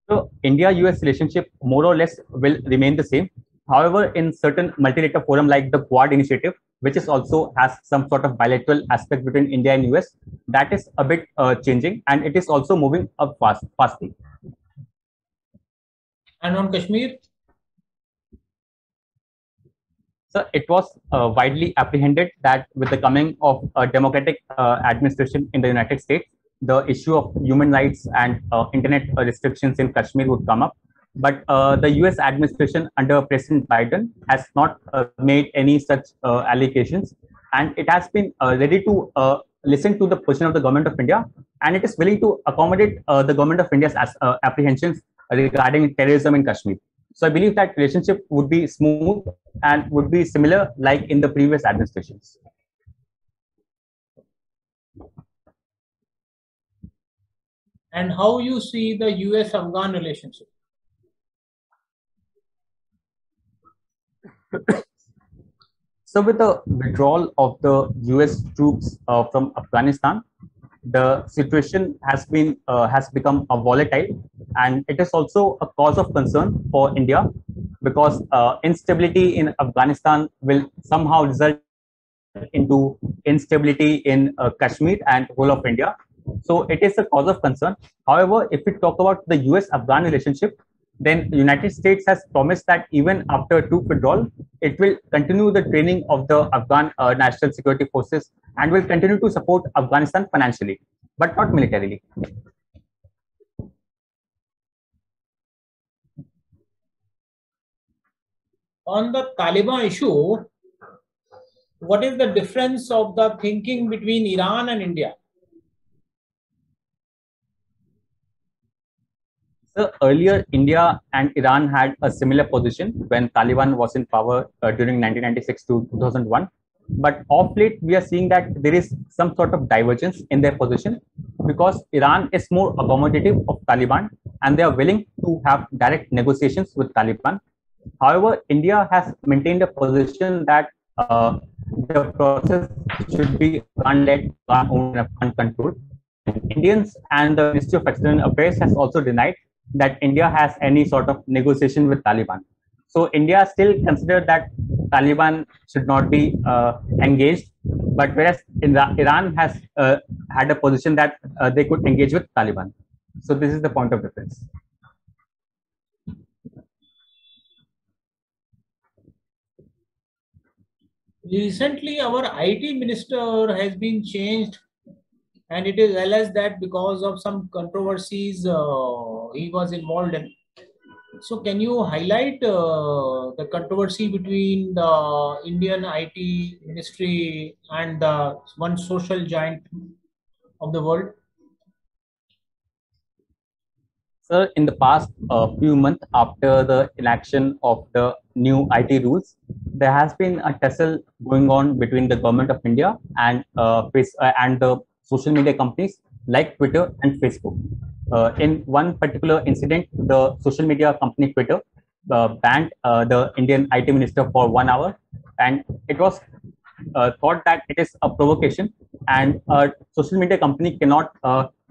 So India-US relationship more or less will remain the same. However, in certain multilateral forum like the Quad initiative, which is also has some sort of bilateral aspect between India and US, that is a bit changing, and it is also moving up fastly. And on Kashmir? So it was widely apprehended that with the coming of a democratic administration in the United States, the issue of human rights and internet restrictions in Kashmir would come up. But the US administration under President Biden has not made any such allegations, and it has been ready to listen to the position of the government of India, and it is willing to accommodate the government of India's apprehensions regarding terrorism in Kashmir. So I believe that relationship would be smooth and would be similar like in the previous administrations. And how you see the US-Afghan relationship? So with the withdrawal of the US troops from Afghanistan, the situation has become volatile, and it is also a cause of concern for India because instability in Afghanistan will somehow result into instability in Kashmir and whole of India. So it is a cause of concern. However, if we talk about the US-Afghan relationship, then the United States has promised that even after troop withdrawal, it will continue the training of the Afghan National Security Forces and will continue to support Afghanistan financially, but not militarily. On the Taliban issue, what is the difference of the thinking between Iran and India? So earlier, India and Iran had a similar position when Taliban was in power during 1996 to 2001. But of late, we are seeing that there is some sort of divergence in their position because Iran is more accommodative of Taliban and they are willing to have direct negotiations with Taliban. However, India has maintained a position that the process should be Afghan-led, Afghan-owned, and Afghan-controlled. Indians and the Ministry of External Affairs has also denied that India has any sort of negotiation with Taliban. So India still considered that Taliban should not be engaged, but whereas Iran has had a position that they could engage with Taliban. So this is the point of difference. Recently, our IT minister has been changed, and it is alleged that because of some controversies he was involved in. So can you highlight the controversy between the Indian IT ministry and the one social giant of the world? Sir, in the past few months after the election of the new IT rules, there has been a tussle going on between the government of India and the social media companies like Twitter and Facebook. In one particular incident, the social media company Twitter banned the Indian IT minister for 1 hour, and it was thought that it is a provocation, and a social media company cannot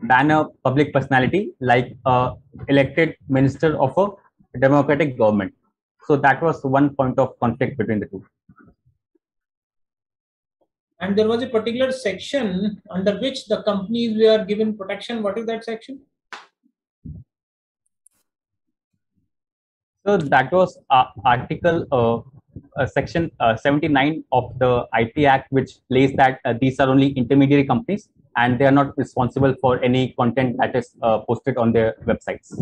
ban a public personality like elected minister of a democratic government. So that was one point of conflict between the two. And there was a particular section under which the companies were given protection. What is that section? So that was article section 79 of the IT Act, which lays that these are only intermediary companies and they are not responsible for any content that is posted on their websites.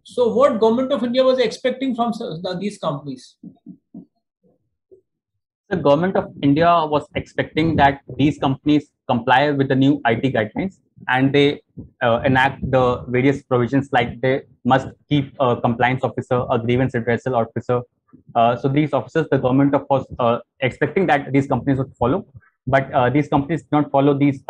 So what government of India was expecting from these companies? The government of India was expecting that these companies comply with the new IT guidelines and they enact the various provisions, like they must keep a compliance officer, a grievance redressal officer. So these officers, the government of course expecting that these companies would follow, but these companies did not follow these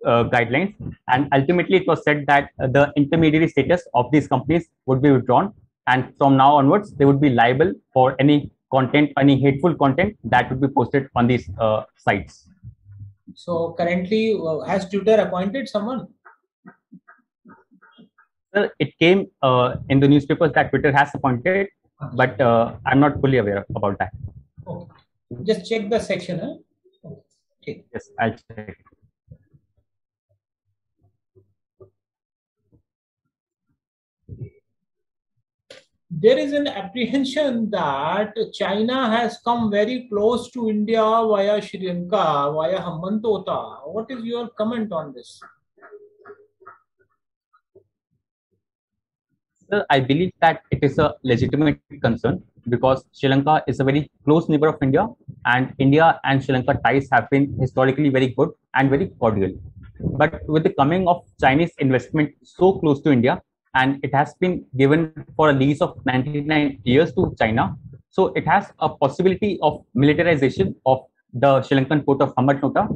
guidelines, and ultimately it was said that the intermediary status of these companies would be withdrawn, and from now onwards they would be liable for any content, any hateful content that would be posted on these sites. So currently, has Twitter appointed someone? Well, it came in the newspapers that Twitter has appointed, but I'm not fully aware about that. Okay. Just check the section. Huh? Okay. Yes, I'll check. There is an apprehension that China has come very close to India via Sri Lanka, via Hambantota. What is your comment on this? Sir, I believe that it is a legitimate concern because Sri Lanka is a very close neighbor of India, and India and Sri Lanka ties have been historically very good and very cordial. But with the coming of Chinese investment so close to India, and it has been given for a lease of 99 years to China, so it has a possibility of militarization of the Sri Lankan port of Hambantota.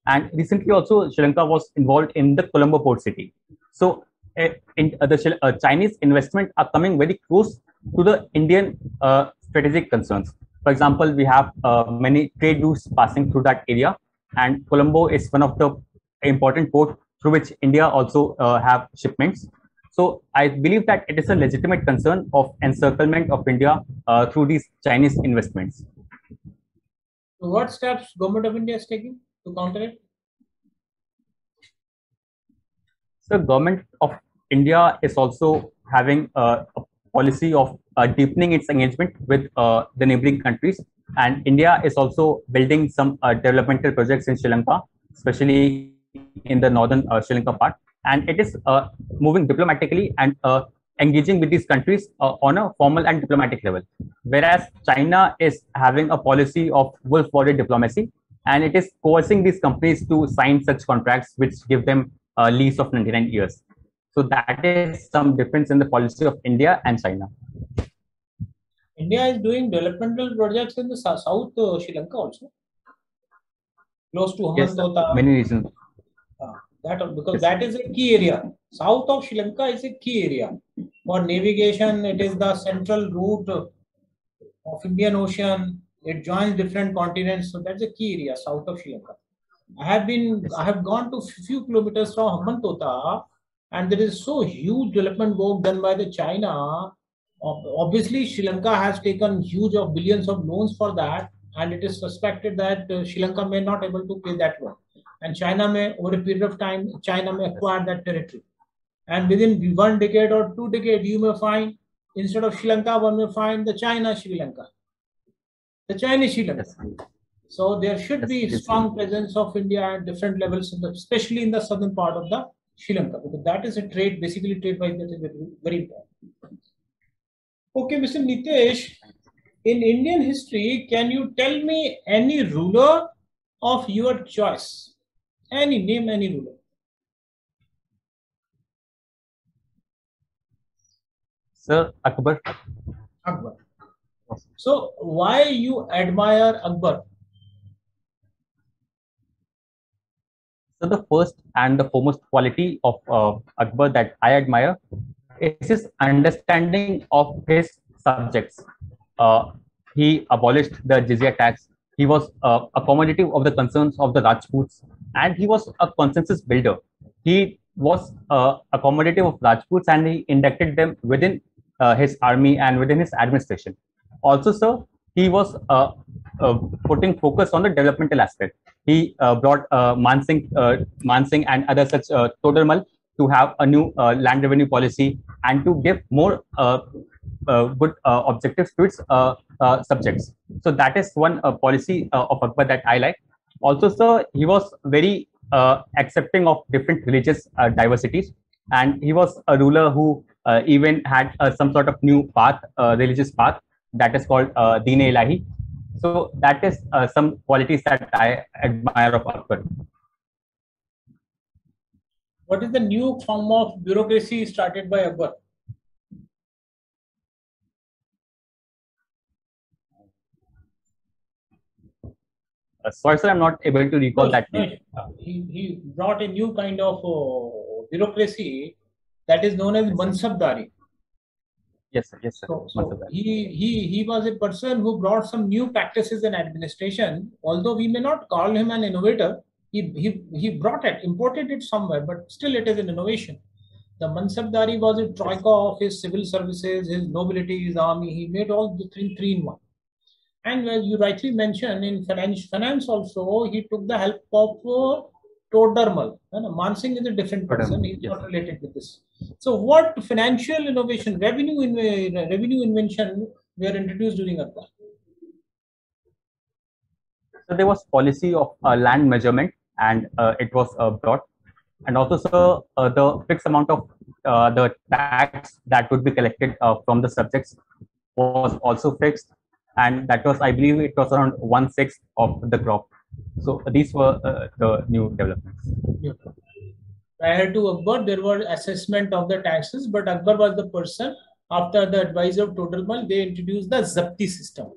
And recently also Sri Lanka was involved in the Colombo port city. So the Chinese investment are coming very close to the Indian strategic concerns. For example, we have many trade routes passing through that area, and Colombo is one of the important ports through which India also have shipments. So I believe that it is a legitimate concern of encirclement of India through these Chinese investments. So what steps government of India is taking to counter it? The government of India is also having a policy of deepening its engagement with the neighboring countries, and India is also building some developmental projects in Sri Lanka, especially in the northern Sri Lanka part, and it is moving diplomatically and engaging with these countries on a formal and diplomatic level, whereas China is having a policy of wolf border diplomacy, and it is coercing these companies to sign such contracts which give them a lease of 99 years. So that is some difference in the policy of India and China. India is doing developmental projects in the south Sri Lanka also, close to Hambantota. Yes, many reasons. Because Yes. that is a key area. South of Sri Lanka is a key area for navigation. It is the central route of Indian Ocean. It joins different continents, so that's a key area south of Sri Lanka. I have gone to few kilometers from Hambantota, and there is so huge development work done by the China. Obviously, Sri Lanka has taken huge of billions of loans for that, and it is suspected that Sri Lanka may not able to pay that loan, and China may, over a period of time, China may acquire that territory, and within 1 decade or 2 decades, you may find instead of Sri Lanka, one may find the China Sri Lanka, the Chinese Sri Lanka. Yes. So there should be strong presence of India at different levels, especially in the southern part of the Sri Lanka, because that is a trade, basically trade wise, that is very important. Okay, Mr. Nitesh, in Indian history, can you tell me any ruler of your choice? Name any ruler. Sir, Akbar. Akbar. So why you admire Akbar? So the first and the foremost quality of Akbar that I admire is his understanding of his subjects. He abolished the jizya tax. He was accommodative of the concerns of the Rajputs, and he was a consensus builder. He was accommodative of Rajputs, and he inducted them within his army and within his administration. Also, sir, he was putting focus on the developmental aspect. He brought Mansingh and other such Todarmal to have a new land revenue policy, and to give more good objectives to its subjects. So that is one policy of Akbar that I like. Also, sir, he was very accepting of different religious diversities, and he was a ruler who even had some sort of new path, religious path, that is called Deen-e-Ilahi. So that is some qualities that I admire of Akbar. What is the new form of bureaucracy started by Akbar? Sorry, sir, I'm not able to recall that name. He brought a new kind of bureaucracy that is known as Mansabdari. Yes, sir. Yes, sir. So he was a person who brought some new practices in administration. Although we may not call him an innovator, he brought it, imported it somewhere, but still it is an innovation. The Mansabdari was a troika of his civil services, his nobility, his army. He made all the three in one. And as you rightly mentioned, in finance also, he took the help of Todarmal. Mansingh is a different person. He's not related with this. So what financial innovation, revenue invention were introduced during Akbar? So there was policy of land measurement, and it was brought. And also, sir, the fixed amount of the tax that would be collected from the subjects was also fixed. And that was, I believe, it was around 1/6 of the crop. So these were the new developments. Yeah. Prior to Akbar, there were assessment of the taxes, but Akbar was the person, after the advice of Todarmal, they introduced the Zapti system.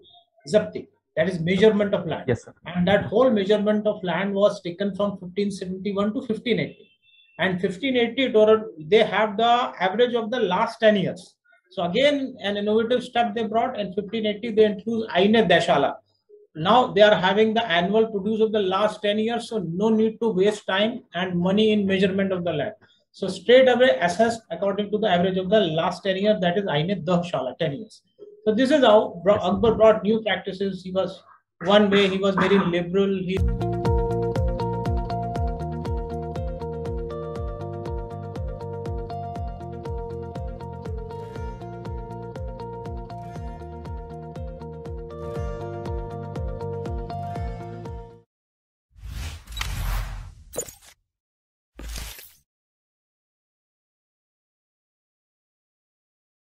Zapti, that is measurement of land. Yes, sir. And that whole measurement of land was taken from 1571 to 1580. And 1580, they have the average of the last 10 years. So again, an innovative step they brought. In 1580, they introduced Aine Dashala. Now they are having the annual produce of the last 10 years, so no need to waste time and money in measurement of the land. So straight away assessed according to the average of the last 10 years, that is Aine Dashala, 10 years. So this is how Akbar brought new practices. He was one way, he was very liberal.